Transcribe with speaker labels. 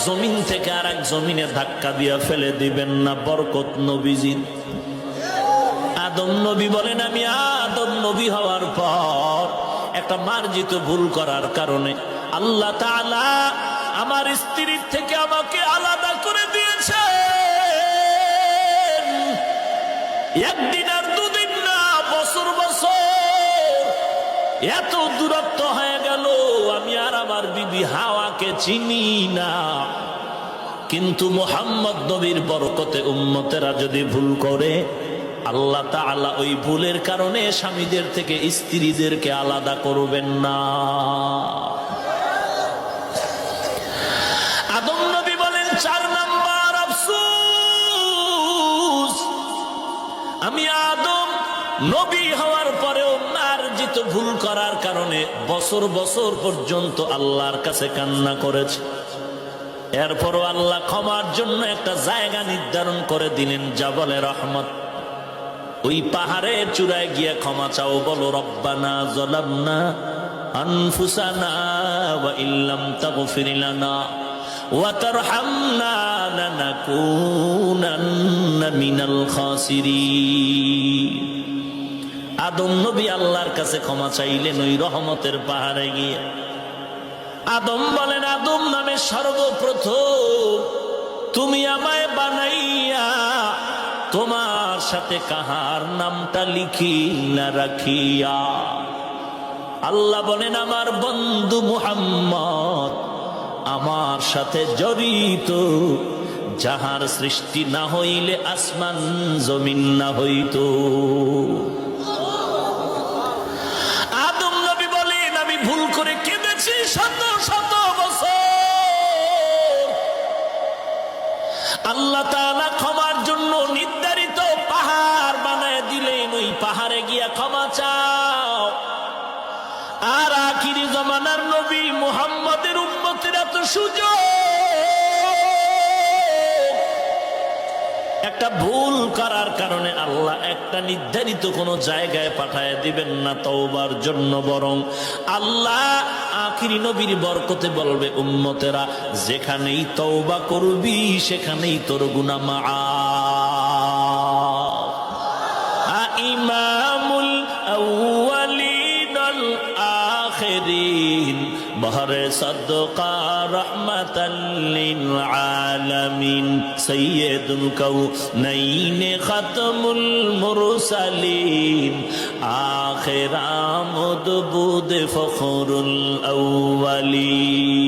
Speaker 1: জমিন থেকে আর এক জমিনে ধাক্কা দিয়া ফেলে দিবেন না বরকত নবীজির। আদম নবী বলেন, আমি আদম নবী হওয়ার পর একটা মার্জিত ভুল করার কারণে আল্লাহ তাআলা আমার স্ত্রীর থেকে আমাকে আলাদা করে দিয়েছে। একদিন আর দুদিন না, বছর বছর এত দূরত্ব হয়ে গেল, আমি আর আমার বিবি হাওয়াকে চিনি না। কিন্তু মুহাম্মদ নবীর বরকতে উম্মতেরা যদি ভুল করে, আল্লাহ তাআলা ওই ভুলের কারণে স্বামীদের থেকে স্ত্রীদেরকে আলাদা করবেন না। আদম নবী বলেন, 4 নাম্বার আফসোস, আমি আদম নবী হওয়ার পরেও মার্জিত ভুল করার কারণে বছর বছর পর্যন্ত আল্লাহর কাছে কান্না করেছে। এরপরও আল্লাহ ক্ষমার জন্য একটা জায়গা নির্ধারণ করে দিলেন, জাবালে রহমত। ওই পাহাড়ের চূড়ায় গিয়ে ক্ষমা চাও, বলো রব্বানা যালামনা আনফুসানা ওয়া ইল্লাম তাগফির লানা ওয়া তারহামনা লানাকুনান্না মিনাল খাসিরিন। আদম নবী আল্লাহর কাছে ক্ষমা চাইলেন ওই রহমতের পাহাড়ে গিয়ে। আদম বলেন, আদম নামে সর্বপ্রথম তুমি আমায় বানাইয়া তোমার সাথে কাহার নামটা লিখি না রাখিয়া। আল্লাহ বলেন, আমার বন্ধু মুহাম্মদ আমার সাথে জড়িত, যাহার সৃষ্টি না হইলে আসমান জমিন না হইত। আদম নবী বলেন, আমি ভুল করে কেঁদেছি শত শত বছর। আল্লাহ তাআলা ক্ষমার জন্য নির্ধারিত পাহাড় বানায় দিলেন, ওই পাহাড়ে গিয়া ক্ষমা চাও। আর আখিরি জামানার নবী মুহাম্মদের উম্মতেরা তো সুযোগ, একটা ভুল করার কারণে আল্লাহ একটা নির্ধারিত কোন জায়গায় পাঠায় দিবেন না তওবার জন্য, বরং আল্লাহ আখিরি নবীর বরকতে বলবে, উম্মতেরা যেখানেই তওবা করবি সেখানেই তোর গুনাহ মাআফ। ইমামুল আউয়ালিন আল আখিরিন বহরে সদকা রহমাতাল লিল আলামিন সাইয়্যিদুল কাউনাইন খাতমুল মুরসালিন আখির আমদ বুদ ফখরুল আউয়ালিন।